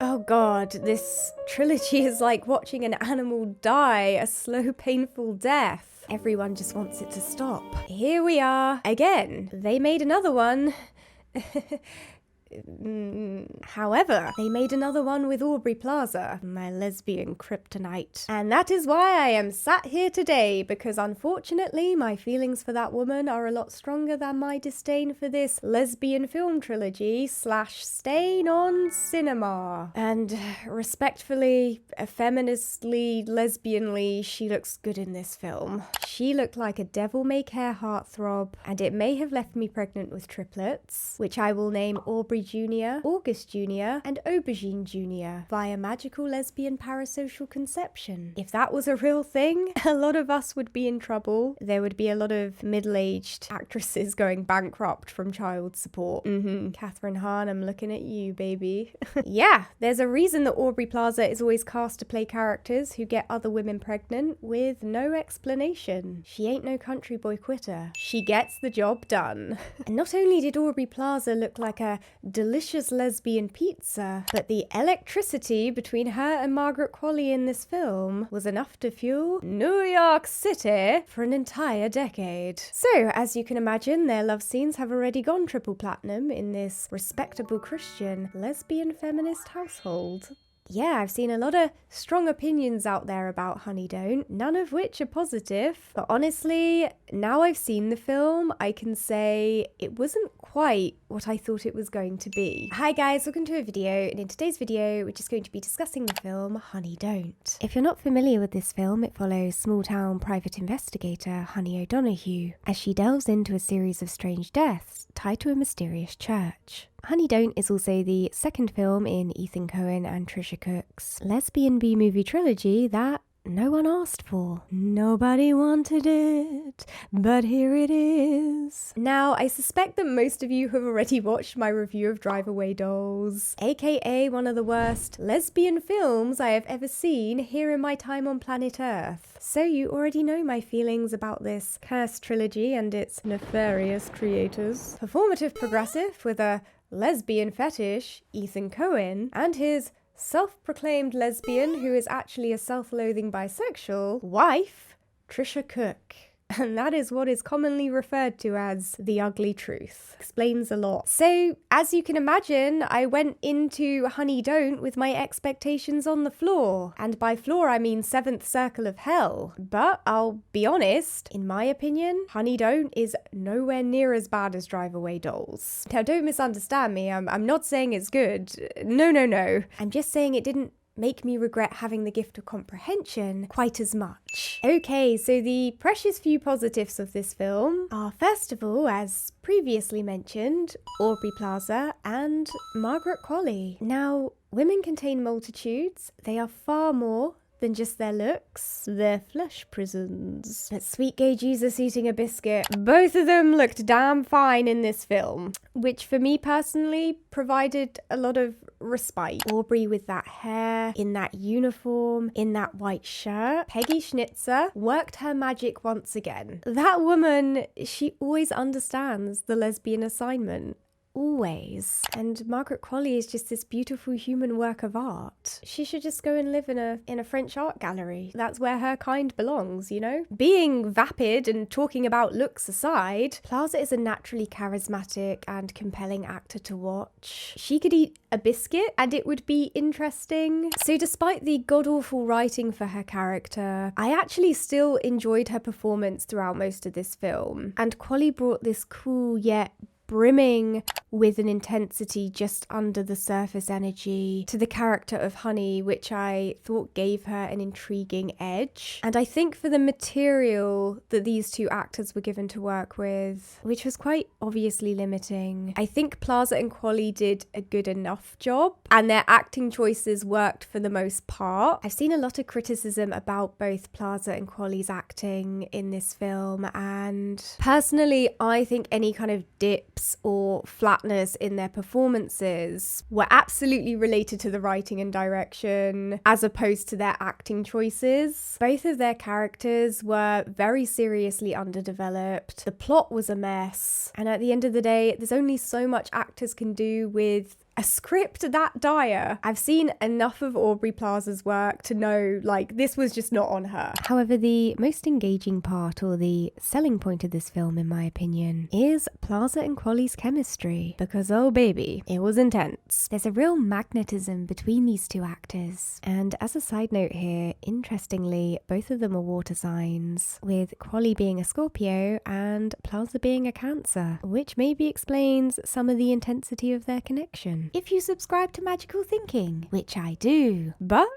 Oh god, this trilogy is like watching an animal die a slow, painful death. Everyone just wants it to stop. Here we are, again. They made another one. However, they made another one with Aubrey Plaza, my lesbian kryptonite. And that is why I am sat here today, because unfortunately my feelings for that woman are a lot stronger than my disdain for this lesbian film trilogy / stain on cinema. And respectfully, feministly, lesbianly, she looks good in this film. She looked like a devil-may-care heartthrob, and it may have left me pregnant with triplets, which I will name Aubrey Jr., August Jr., and Aubergine Jr. via magical lesbian parasocial conception. If that was a real thing, a lot of us would be in trouble. There would be a lot of middle-aged actresses going bankrupt from child support. Catherine Hahn, I'm looking at you, baby. Yeah, there's a reason that Aubrey Plaza is always cast to play characters who get other women pregnant with no explanation. She ain't no country boy quitter. She gets the job done. And not only did Aubrey Plaza look like a delicious lesbian pizza, but the electricity between her and Margaret Qualley in this film was enough to fuel New York City for an entire decade. So, as you can imagine, their love scenes have already gone triple platinum in this respectable Christian lesbian feminist household. Yeah, I've seen a lot of strong opinions out there about Honey Don't, none of which are positive. But honestly, now I've seen the film, I can say it wasn't quite what I thought it was going to be. Hi guys, welcome to a video, and in today's video, we're just going to be discussing the film Honey Don't. If you're not familiar with this film, it follows small-town private investigator Honey O'Donoghue as she delves into a series of strange deaths tied to a mysterious church. Honey Don't is also the second film in Ethan Coen and Trisha Cook's lesbian B-movie trilogy that no one asked for. Nobody wanted it, but here it is. Now, I suspect that most of you have already watched my review of Drive Away Dolls, aka one of the worst lesbian films I have ever seen here in my time on planet Earth. So you already know my feelings about this cursed trilogy and its nefarious creators. Performative progressive with a lesbian fetish, Ethan Coen, and his self-proclaimed lesbian who is actually a self-loathing bisexual wife, Trisha Cook. And that is what is commonly referred to as the ugly truth. Explains a lot. So, as you can imagine, I went into Honey Don't with my expectations on the floor. And by floor, I mean 7th circle of hell. But I'll be honest, in my opinion, Honey Don't is nowhere near as bad as Drive Away Dolls. Now, don't misunderstand me. I'm not saying it's good. No. I'm just saying it didn't make me regret having the gift of comprehension quite as much. Okay, so the precious few positives of this film are, first of all, as previously mentioned, Aubrey Plaza and Margaret Qualley. Now, women contain multitudes. They are far more than just their looks, their flesh prisons. But sweet gay Jesus eating a biscuit, both of them looked damn fine in this film, which for me personally provided a lot of respite. Aubrey with that hair, in that uniform, in that white shirt. Peggy Schnitzer worked her magic once again. That woman, she always understands the lesbian assignment. Always. And Margaret Qualley is just this beautiful human work of art. She should just go and live in a French art gallery. That's where her kind belongs, you know? Being vapid and talking about looks aside, Plaza is a naturally charismatic and compelling actor to watch. She could eat a biscuit and it would be interesting. So despite the god-awful writing for her character, I actually still enjoyed her performance throughout most of this film. And Qualley brought this cool yet brimming with an intensity just under the surface energy to the character of Honey, which I thought gave her an intriguing edge. And I think for the material that these two actors were given to work with, which was quite obviously limiting, I think Plaza and Qualley did a good enough job, and their acting choices worked for the most part. I've seen a lot of criticism about both Plaza and Qualley's acting in this film, and personally, I think any kind of dip or flatness in their performances were absolutely related to the writing and direction as opposed to their acting choices. Both of their characters were very seriously underdeveloped. The plot was a mess, and at the end of the day, there's only so much actors can do with a script that dire. I've seen enough of Aubrey Plaza's work to know, like, this was just not on her. However, the most engaging part, or the selling point of this film, in my opinion, is Plaza and Qualley's chemistry. Because, oh baby, it was intense. There's a real magnetism between these two actors. And as a side note here, interestingly, both of them are water signs, with Qualley being a Scorpio and Plaza being a Cancer, which maybe explains some of the intensity of their connection. If you subscribe to magical thinking, which I do. But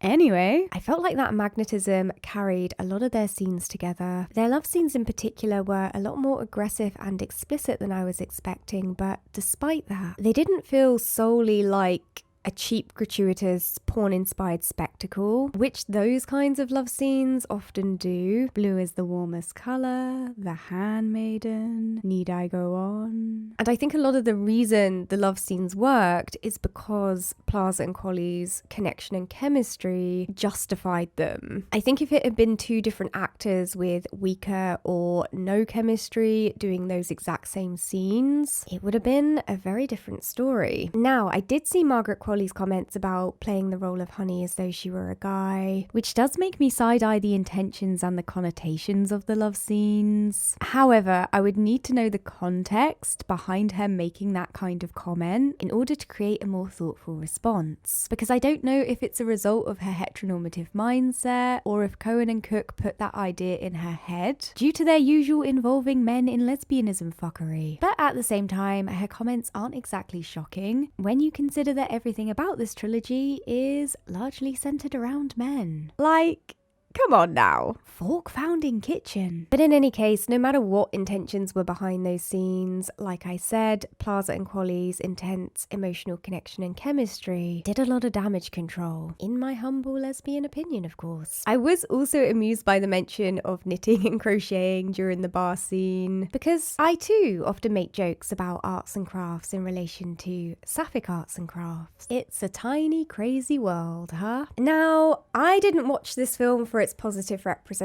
anyway, I felt like that magnetism carried a lot of their scenes together. Their love scenes in particular were a lot more aggressive and explicit than I was expecting, but despite that, they didn't feel solely like a cheap, gratuitous, porn-inspired spectacle, which those kinds of love scenes often do. Blue is the warmest colour, the handmaiden, need I go on? And I think a lot of the reason the love scenes worked is because Plaza and Qualley's connection and chemistry justified them. I think if it had been two different actors with weaker or no chemistry doing those exact same scenes, it would have been a very different story. Now, I did see Margaret Qualley's comments about playing the role of Honey as though she were a guy, which does make me side-eye the intentions and the connotations of the love scenes. However, I would need to know the context behind her making that kind of comment in order to create a more thoughtful response, because I don't know if it's a result of her heteronormative mindset or if Cohen and Cook put that idea in her head due to their usual involving men in lesbianism fuckery. But at the same time, her comments aren't exactly shocking when you consider that everything about this trilogy is largely centered around men. Like, come on now. Fork found in kitchen. But in any case, no matter what intentions were behind those scenes, like I said, Plaza and Qualley's intense emotional connection and chemistry did a lot of damage control, in my humble lesbian opinion, of course. I was also amused by the mention of knitting and crocheting during the bar scene, because I too often make jokes about arts and crafts in relation to sapphic arts and crafts. It's a tiny, crazy world, huh? Now, I didn't watch this film for its positive representation,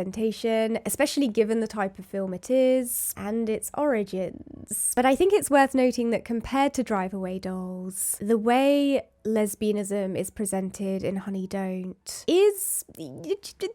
especially given the type of film it is and its origins. But I think it's worth noting that compared to Drive Away Dolls, the way lesbianism is presented in Honey Don't is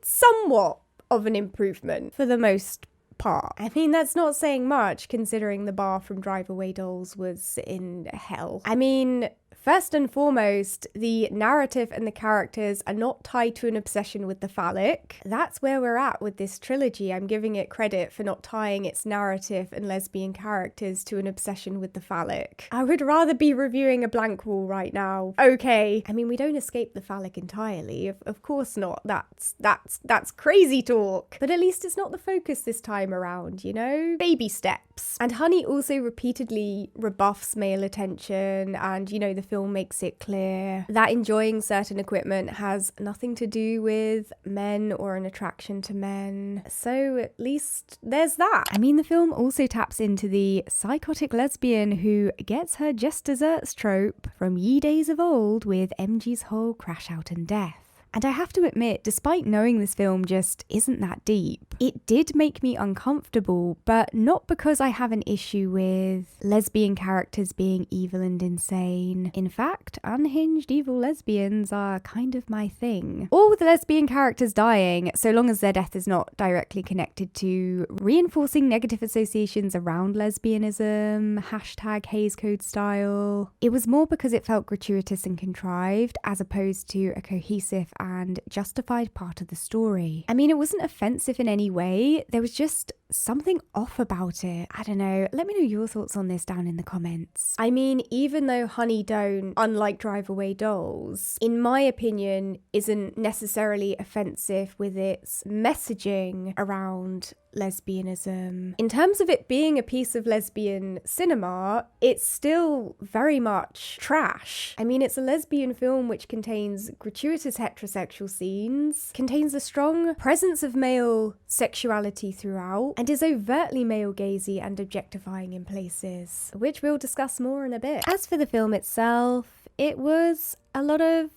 somewhat of an improvement for the most part. I mean, that's not saying much considering the bar from Drive Away Dolls was in hell. I mean, first and foremost, the narrative and the characters are not tied to an obsession with the phallic. That's where we're at with this trilogy. I'm giving it credit for not tying its narrative and lesbian characters to an obsession with the phallic. I would rather be reviewing a blank wall right now. Okay. I mean, we don't escape the phallic entirely. Of course not. That's crazy talk. But at least it's not the focus this time around, you know? Baby steps. And Honey also repeatedly rebuffs male attention, and, you know, the film makes it clear that enjoying certain equipment has nothing to do with men or an attraction to men. So at least there's that. I mean, the film also taps into the psychotic lesbian who gets her just desserts trope from ye days of old with MG's whole crash out and death. And I have to admit, despite knowing this film just isn't that deep, it did make me uncomfortable, but not because I have an issue with lesbian characters being evil and insane. In fact, unhinged evil lesbians are kind of my thing. Or with lesbian characters dying, so long as their death is not directly connected to reinforcing negative associations around lesbianism, hashtag Hays Code style. It was more because it felt gratuitous and contrived, as opposed to a cohesive and justified part of the story. I mean, it wasn't offensive in any way. There was just something off about it. I don't know. Let me know your thoughts on this down in the comments. I mean, even though Honey Don't, unlike Drive Away Dolls, in my opinion, isn't necessarily offensive with its messaging around lesbianism. In terms of it being a piece of lesbian cinema, it's still very much trash. I mean, it's a lesbian film which contains gratuitous heterosexual scenes, contains a strong presence of male sexuality throughout, and is overtly male-gazy and objectifying in places, which we'll discuss more in a bit. As for the film itself, it was a lot of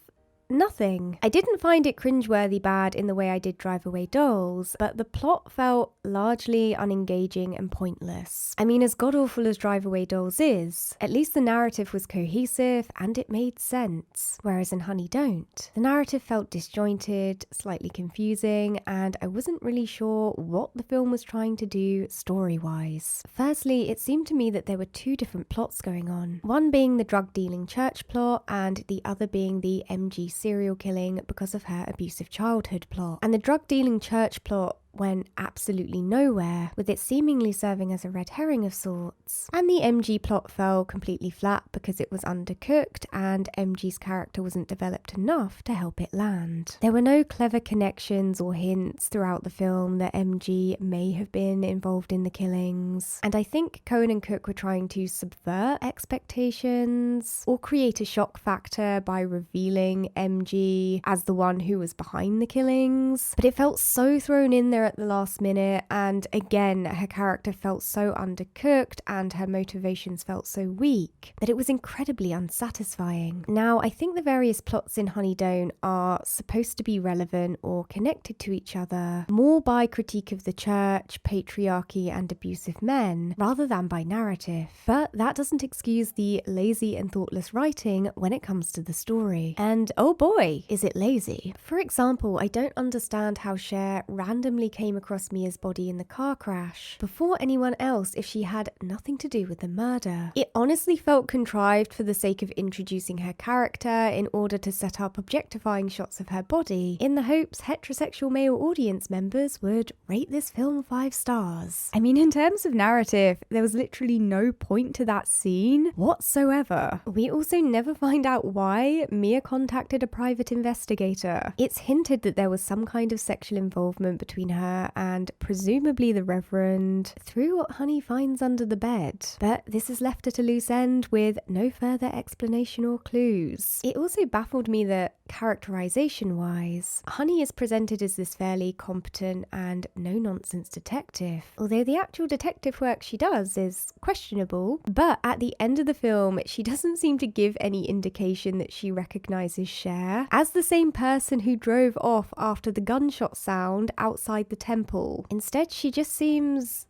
nothing. I didn't find it cringeworthy bad in the way I did Drive Away Dolls, but the plot felt largely unengaging and pointless. I mean, as god-awful as Drive Away Dolls is, at least the narrative was cohesive and it made sense, whereas in Honey Don't, the narrative felt disjointed, slightly confusing, and I wasn't really sure what the film was trying to do story-wise. Firstly, it seemed to me that there were two different plots going on, one being the drug-dealing church plot and the other being the MG serial killing because of her abusive childhood plot. And the drug-dealing church plot went absolutely nowhere, with it seemingly serving as a red herring of sorts. And the MG plot fell completely flat because it was undercooked and MG's character wasn't developed enough to help it land. There were no clever connections or hints throughout the film that MG may have been involved in the killings, and I think Cohen and Cook were trying to subvert expectations or create a shock factor by revealing MG as the one who was behind the killings, but it felt so thrown in there at the last minute, and again her character felt so undercooked and her motivations felt so weak that it was incredibly unsatisfying. Now, I think the various plots in Honey Don't are supposed to be relevant or connected to each other more by critique of the church, patriarchy and abusive men rather than by narrative, but that doesn't excuse the lazy and thoughtless writing when it comes to the story. And oh boy, is it lazy. For example, I don't understand how Cher randomly came across Mia's body in the car crash before anyone else if she had nothing to do with the murder. It honestly felt contrived for the sake of introducing her character in order to set up objectifying shots of her body in the hopes heterosexual male audience members would rate this film 5 stars. I mean, in terms of narrative, there was literally no point to that scene whatsoever. We also never find out why Mia contacted a private investigator. It's hinted that there was some kind of sexual involvement between her and presumably the Reverend through what Honey finds under the bed, but this is left at a loose end with no further explanation or clues. It also baffled me that characterization-wise, Honey is presented as this fairly competent and no-nonsense detective, although the actual detective work she does is questionable, but at the end of the film she doesn't seem to give any indication that she recognizes Cher as the same person who drove off after the gunshot sound outside the temple. Instead, she just seems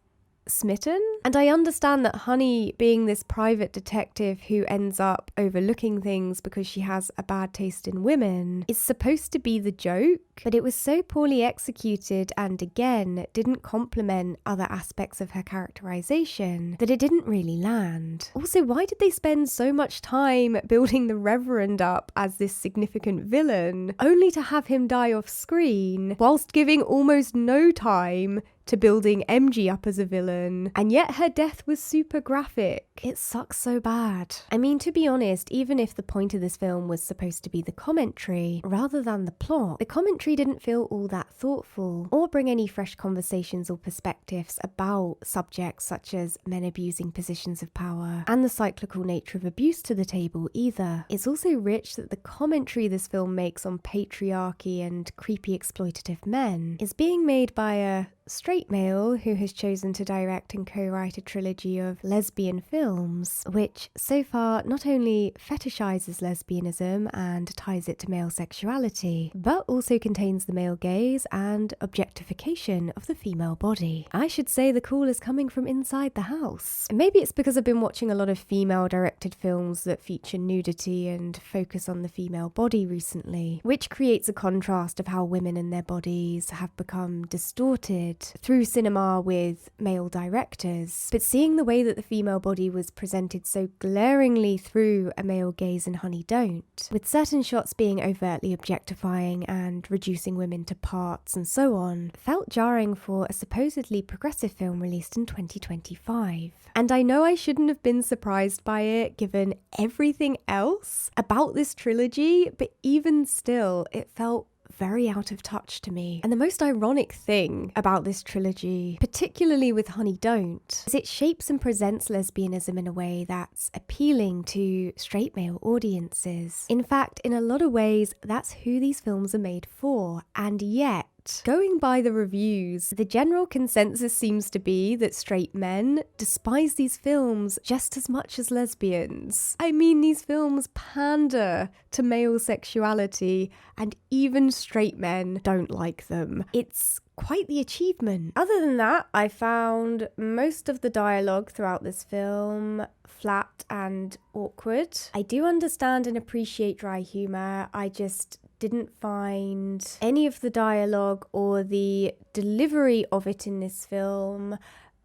smitten. And I understand that Honey, being this private detective who ends up overlooking things because she has a bad taste in women, is supposed to be the joke, but it was so poorly executed and again didn't complement other aspects of her characterization that it didn't really land. Also, why did they spend so much time building the Reverend up as this significant villain only to have him die off screen whilst giving almost no time to building MG up as a villain, and yet her death was super graphic. It sucks so bad. I mean, to be honest, even if the point of this film was supposed to be the commentary rather than the plot, the commentary didn't feel all that thoughtful or bring any fresh conversations or perspectives about subjects such as men abusing positions of power and the cyclical nature of abuse to the table either. It's also rich that the commentary this film makes on patriarchy and creepy exploitative men is being made by a straight male who has chosen to direct and co-write a trilogy of lesbian films, which so far not only fetishizes lesbianism and ties it to male sexuality, but also contains the male gaze and objectification of the female body. I should say the call is coming from inside the house. And maybe it's because I've been watching a lot of female-directed films that feature nudity and focus on the female body recently, which creates a contrast of how women and their bodies have become distorted through cinema with male directors. But seeing the way that the female body was presented so glaringly through a male gaze in Honey Don't, with certain shots being overtly objectifying and reducing women to parts and so on, felt jarring for a supposedly progressive film released in 2025. And I know I shouldn't have been surprised by it given everything else about this trilogy, but even still, it felt very out of touch to me. And the most ironic thing about this trilogy, particularly with Honey Don't, is it shapes and presents lesbianism in a way that's appealing to straight male audiences. In fact, in a lot of ways, that's who these films are made for, and yet But going by the reviews, the general consensus seems to be that straight men despise these films just as much as lesbians. I mean, these films pander to male sexuality, and even straight men don't like them. It's quite the achievement. Other than that, I found most of the dialogue throughout this film flat and awkward. I do understand and appreciate dry humour. I just didn't find any of the dialogue or the delivery of it in this film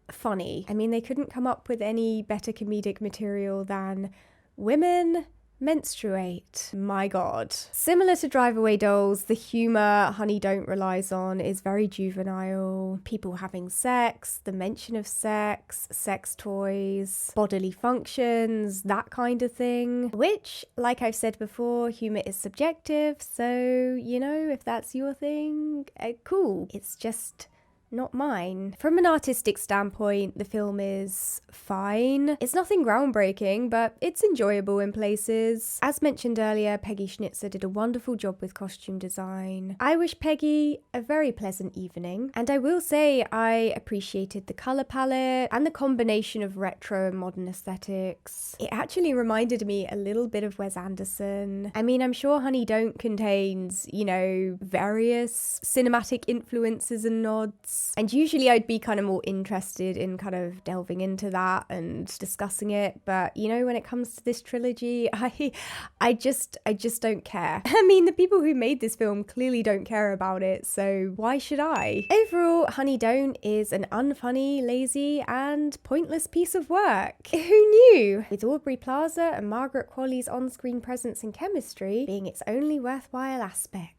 funny. I mean, they couldn't come up with any better comedic material than women menstruate. My God. Similar to Drive Away Dolls, the humour Honey Don't relies on is very juvenile. People having sex, the mention of sex, sex toys, bodily functions, that kind of thing. Which, like I've said before, humour is subjective, so, you know, if that's your thing, cool. It's just not mine. From an artistic standpoint, the film is fine. It's nothing groundbreaking, but it's enjoyable in places. As mentioned earlier, Peggy Schnitzer did a wonderful job with costume design. I wish Peggy a very pleasant evening, and I will say I appreciated the colour palette and the combination of retro and modern aesthetics. It actually reminded me a little bit of Wes Anderson. I mean, I'm sure Honey Don't contains, you know, various cinematic influences and nods. And usually I'd be kind of more interested in kind of delving into that and discussing it. But, you know, when it comes to this trilogy, I just don't care. I mean, the people who made this film clearly don't care about it, so why should I? Overall, Honey Don't is an unfunny, lazy, and pointless piece of work. Who knew? With Aubrey Plaza and Margaret Qualley's on-screen presence and chemistry being its only worthwhile aspect.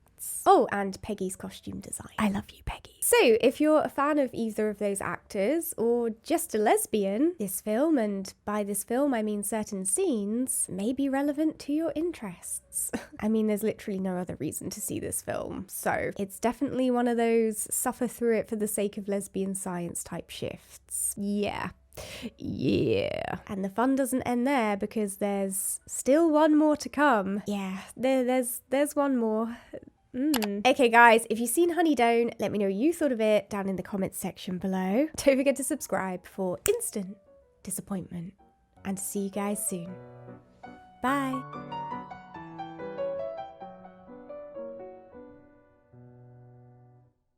Oh, and Peggy's costume design. I love you, Peggy. So, if you're a fan of either of those actors, or just a lesbian, this film, and by this film I mean certain scenes, may be relevant to your interests. I mean, there's literally no other reason to see this film, so it's definitely one of those suffer through it for the sake of lesbian science type shifts. Yeah. And the fun doesn't end there, because there's still one more to come. Yeah, there's one more. Okay guys, if you've seen Honey Don't, let me know what you thought of it down in the comments section below. Don't forget to subscribe for instant disappointment, and see you guys soon. Bye.